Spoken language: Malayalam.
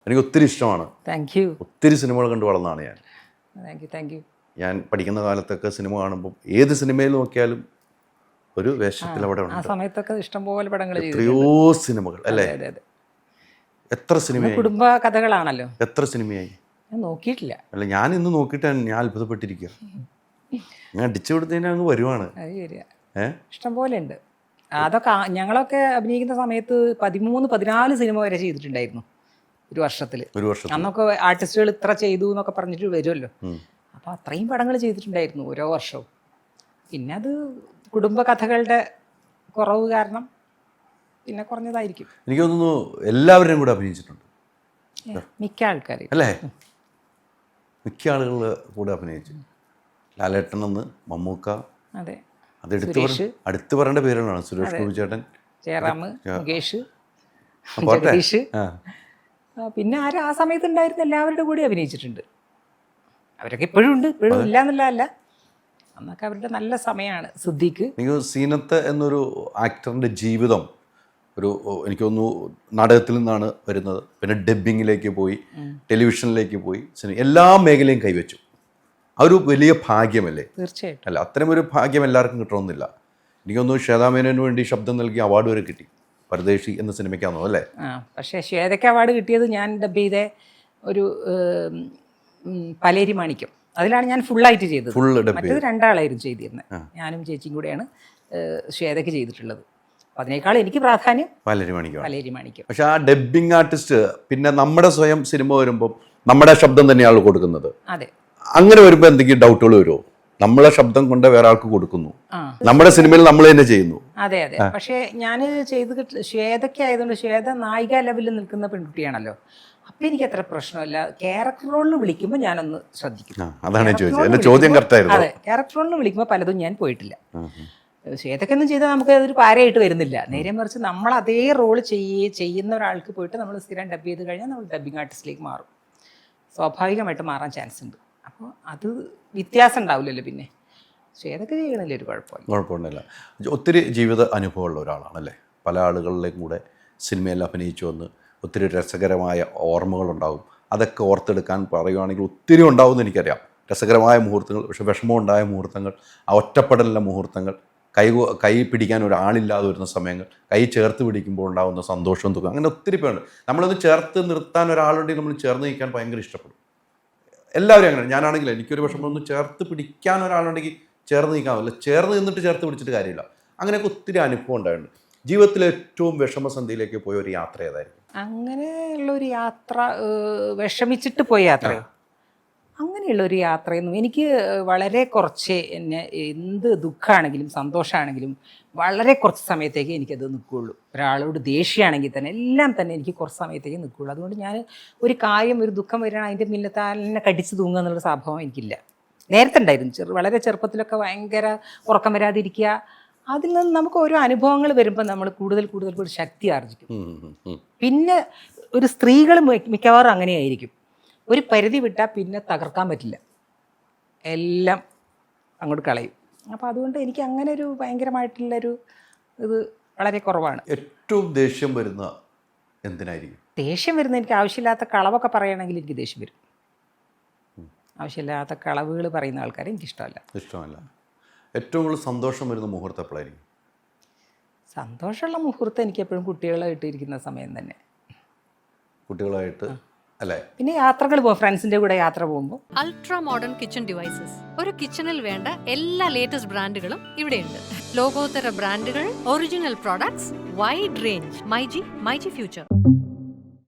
എനിക്ക് ഒത്തിരി ഇഷ്ടമാണ്. Thank you. ഒത്തിരി സിനിമകൾ കണ്ടു വളർന്നതാണ് ഞാൻ. Thank you. ഞാൻ പഠിക്കുന്ന കാലത്തൊക്കെ സിനിമ കാണുമ്പോൾ ഏത് സിനിമയിൽ നോക്കിയാലും ഒരു വേഷത്തിൽ അവിടെ ആ ഉണ്ട്. സമയത്തൊക്കെ ഇഷ്ടംപോലെ പടങ്ങൾ എത്രയോ സിനിമകൾ അല്ലേ? എത്ര സിനിമയായി? കുടുംബ കഥകളാണല്ലോ. എത്ര സിനിമയായി? ഞാൻ നോക്കിയിട്ടില്ല. അല്ല, ഞാൻ ഇന്ന് നോക്കിയിട്ട് ഞാൻ അത്ഭുതപ്പെട്ടിരിക്കുക. ഞാൻ അടിച്ചു കൊടുത്തതിന് അങ്ങ് വരുവാണ്. അത് ശരിയാ, ഇഷ്ടംപോലെ ഉണ്ട്. അതൊക്കെ ഞങ്ങളൊക്കെ അഭിനയിക്കുന്ന സമയത്ത് 13-14 സിനിമ വരെ ചെയ്തിട്ടുണ്ടായിരുന്നു ഒരു വർഷത്തിൽ. അന്നൊക്കെ ആർട്ടിസ്റ്റുകൾ ഇത്ര ചെയ്തു എന്നൊക്കെ പറഞ്ഞിട്ട് വരുമല്ലോ. അപ്പോൾ അത്രയും പടങ്ങൾ ചെയ്തിട്ടുണ്ടായിരുന്നു ഓരോ വർഷവും. പിന്നെ അത് കുടുംബകഥകളുടെ കുറവ് കാരണം പിന്നെ കുറഞ്ഞതായിരിക്കും. എനിക്ക് തോന്നുന്നു എല്ലാവരും കൂടെ അഭിനയിച്ചിട്ടുണ്ട്, മിക്ക ആൾക്കാർ അല്ലേ? മിക്ക ആളുകൾ കൂടെ അഭിനയിച്ചു. ലാലേട്ടൻ എന്ന്, മമ്മൂക്ക, അതെ, അത് അടുത്ത് പറയേണ്ട പേരുകളാണ്. സുരേഷ് ഗോപി ചേട്ടൻ, ജയറാം, മുകേഷ്, ജഗദീഷ്, പിന്നെ ആരും ആ സമയത്ത് ഉണ്ടായിരുന്ന എല്ലാവരുടെ കൂടെ അഭിനയിച്ചിട്ടുണ്ട്. അവരൊക്കെ ഇപ്പോഴും ഉണ്ട്, ഇപ്പോഴും ഇല്ല എന്നുള്ളതല്ല, അന്നൊക്കെ അവരുടെ നല്ല സമയമാണ്. സിദ്ദീഖ്, എനിക്ക് സീനത്ത് എന്നൊരു ആക്ടറിൻ്റെ ജീവിതം എനിക്ക് തോന്നുന്നു നാടകത്തിൽ നിന്നാണ് വരുന്നത്. പിന്നെ ഡബ്ബിങ്ങിലേക്ക് പോയി, ടെലിവിഷനിലേക്ക് പോയി, എല്ലാ മേഖലയും കൈവച്ചു. അതൊരു വലിയ ഭാഗ്യമല്ലേ? തീർച്ചയായിട്ടും. അല്ല, അത്തരം ഒരു ഭാഗ്യം എല്ലാവർക്കും കിട്ടണമെന്നില്ല. എനിക്കൊന്നു ശ്വേതാമേനോന് വേണ്ടി ശബ്ദം നൽകി അവാർഡ് വരെ കിട്ടി, പരദേശി എന്ന സിനിമയ്ക്കാണോ അല്ലേ? പക്ഷേ ശ്വേതയ്ക്ക് അവാർഡ് കിട്ടിയത് ഞാൻ ഡബ് ചെയ്ത ഒരു പലേരി മാണിക്യം, അതിലാണ് ഞാൻ ഫുള്ളായിട്ട് ചെയ്തത്. മറ്റേത് 2 ആളായിരുന്നു ചെയ്തിരുന്നത്. ഞാനും ചേച്ചിയും കൂടെയാണ് ശ്വേതയ്ക്ക് ചെയ്തിട്ടുള്ളത്. അതിനേക്കാൾ എനിക്ക് പ്രാധാന്യം പലേരി മാണിക്യം. പക്ഷെ ആ ഡബ്ബിംഗ് ആർട്ടിസ്റ്റ് പിന്നെ നമ്മുടെ സ്വയം സിനിമ വരുമ്പോൾ നമ്മുടെ ശബ്ദം തന്നെയാണ് കൊടുക്കുന്നത്. അതെ, അങ്ങനെ വരുമ്പോൾ എന്തെങ്കിലും ഡൗട്ടുകൾ വരുമോ? നമ്മളെ ശബ്ദം കൊണ്ട് വേറെ ആൾക്ക് കൊടുക്കുന്നു, നമ്മുടെ സിനിമയിൽ നമ്മൾ തന്നെ ചെയ്യുന്നു. അതെ. പക്ഷേ ഞാൻ ശ്വേതയ്ക്ക് ആയതുകൊണ്ട് ശ്വേത നായിക ലെവലിൽ നിൽക്കുന്ന പെൺകുട്ടിയാണല്ലോ. അപ്പം എനിക്ക് അത്ര പ്രശ്നമില്ല. ക്യാരക്ടർ റോളിന് വിളിക്കുമ്പോൾ ഞാനൊന്ന് ശ്രദ്ധിക്കും. അതാണ് ചോദ്യം. അതെ, ക്യാരക്ടർ റോളിന് വിളിക്കുമ്പോൾ പലതും ഞാൻ പോയിട്ടില്ല. ശ്വേതയ്ക്കൊന്നും ചെയ്താൽ നമുക്ക് അതൊരു പാരയായിട്ട് വരുന്നില്ല. നേരെ മറിച്ച് നമ്മൾ അതേ റോള് ചെയ്യുന്ന ഒരാൾക്ക് പോയിട്ട് നമ്മൾ സ്ഥിരം ഡബ് ചെയ്ത് കഴിഞ്ഞാൽ നമ്മൾ ഡബ്ബിംഗ് ആർട്ടിസ്റ്റിലേക്ക് മാറും. സ്വാഭാവികമായിട്ട് മാറാൻ ചാൻസ് ഉണ്ട്. അപ്പോൾ അത് വ്യത്യാസം ഉണ്ടാവില്ലല്ലോ. പിന്നെ ശ്വേതയ്ക്ക് ചെയ്യണില്ല, ഒരു കുഴപ്പമൊന്നുമില്ല. ഒത്തിരി ജീവിത അനുഭവമുള്ള ഒരാളാണല്ലേ? പല ആളുകളിലേക്കും കൂടെ സിനിമയിൽ അഭിനയിച്ചു വന്ന് ഒത്തിരി രസകരമായ ഓർമ്മകളുണ്ടാകും. അതൊക്കെ ഓർത്തെടുക്കാൻ പറയുകയാണെങ്കിൽ ഒത്തിരി ഉണ്ടാവുമെന്ന് എനിക്കറിയാം. രസകരമായ മുഹൂർത്തങ്ങൾ, പക്ഷെ വിഷമമുണ്ടായ മുഹൂർത്തങ്ങൾ, ആ ഒറ്റപ്പെടലിൻ്റെ മുഹൂർത്തങ്ങൾ, കൈ പിടിക്കാൻ ഒരാളില്ലാതെ വരുന്ന സമയങ്ങൾ, കൈ ചേർത്ത് പിടിക്കുമ്പോൾ ഉണ്ടാകുന്ന സന്തോഷവും തുക, അങ്ങനെ ഒത്തിരി പേരുണ്ട്. നമ്മളൊന്ന് ചേർത്ത് നിർത്താൻ ഒരാളുണ്ടെങ്കിൽ നമ്മൾ ചേർന്ന് നിൽക്കാൻ ഭയങ്കര ഇഷ്ടപ്പെടും. എല്ലാവരും അങ്ങനെ. ഞാനാണെങ്കിൽ എനിക്കൊരു വിഷമം ഒന്ന് ചേർത്ത് പിടിക്കാൻ ഒരാളുണ്ടെങ്കിൽ ചേർന്ന് നിൽക്കാമല്ലോ. ചേർന്ന് നിന്നിട്ട് ചേർത്ത് പിടിച്ചിട്ട് കാര്യമില്ല. അങ്ങനെയൊക്കെ ഒത്തിരി അനുഭവം ഉണ്ടായിട്ടുണ്ട്. ജീവിതത്തിലെ ഏറ്റവും വിഷമസന്ധിയിലേക്ക് പോയ ഒരു യാത്ര ഏതായിരിക്കും? അങ്ങനെയുള്ളൊരു യാത്ര, വിഷമിച്ചിട്ട് പോയ യാത്ര, അങ്ങനെയുള്ളൊരു യാത്രയൊന്നും എനിക്ക് വളരെ കുറച്ച് എന്നെ, എന്ത് ദുഃഖമാണെങ്കിലും സന്തോഷമാണെങ്കിലും വളരെ കുറച്ച് സമയത്തേക്ക് എനിക്കത് നിൽക്കുകയുള്ളൂ. ഒരാളോട് ദേഷ്യമാണെങ്കിൽ തന്നെ എല്ലാം തന്നെ എനിക്ക് കുറച്ച് സമയത്തേക്ക് നിൽക്കുകയുള്ളൂ. അതുകൊണ്ട് ഞാൻ ഒരു കാര്യം, ഒരു ദുഃഖം വരികയാണ് അതിൻ്റെ മിന്നത്താലിനെ കടിച്ച് തൂങ്ങുക എന്നുള്ള സ്വഭാവം എനിക്കില്ല. നേരത്തെ ഉണ്ടായിരുന്നു. വളരെ ചെറുപ്പത്തിലൊക്കെ ഭയങ്കര ഉറക്കം വരാതിരിക്കുക. അതിൽ നിന്ന് നമുക്ക് ഓരോ അനുഭവങ്ങൾ വരുമ്പോൾ നമ്മൾ കൂടുതൽ കൂടുതൽ ശക്തി ആർജിക്കും. പിന്നെ ഒരു സ്ത്രീകൾ മിക്കവാറും അങ്ങനെയായിരിക്കും. ഒരു പരിധി വിട്ടാൽ പിന്നെ തകർക്കാൻ പറ്റില്ല, എല്ലാം അങ്ങോട്ട് കളയും. അപ്പോൾ അതുകൊണ്ട് എനിക്ക് അങ്ങനെ ഒരു ഭയങ്കരമായിട്ടുള്ളൊരു ഇത് വളരെ കുറവാണ്. ഏറ്റവും ദേഷ്യം വരുന്ന എന്തിനായിരിക്കും? ദേഷ്യം വരുന്ന, എനിക്ക് ആവശ്യമില്ലാത്ത കളവൊക്കെ പറയുകയാണെങ്കിൽ എനിക്ക് ദേഷ്യം വരും. ആവശ്യമില്ലാത്ത കളവുകൾ പറയുന്ന ആൾക്കാരെ എനിക്കിഷ്ടമല്ല. ഏറ്റവും കൂടുതൽ സന്തോഷം വരുന്ന മുഹൂർത്തം എപ്പോഴായിരിക്കും? സന്തോഷമുള്ള മുഹൂർത്തം എനിക്ക് എപ്പോഴും കുട്ടികളായിട്ട് ഇരിക്കുന്ന സമയം തന്നെ. കുട്ടികളായിട്ട് അല്ലേ? പിന്നെ യാത്രകൾ പോകും, ഫ്രണ്ട്സിന്റെ കൂടെ യാത്ര പോകുമ്പോൾ. അൾട്രാ മോഡേൺ കിച്ചൺ ഡിവൈസസ്, ഒരു കിച്ചണിൽ വേണ്ട എല്ലാ ലേറ്റസ്റ്റ് ബ്രാൻഡുകളും ഇവിടെയുണ്ട്. ലോകോത്തര ബ്രാൻഡുകൾ, original products, wide range. MyG future.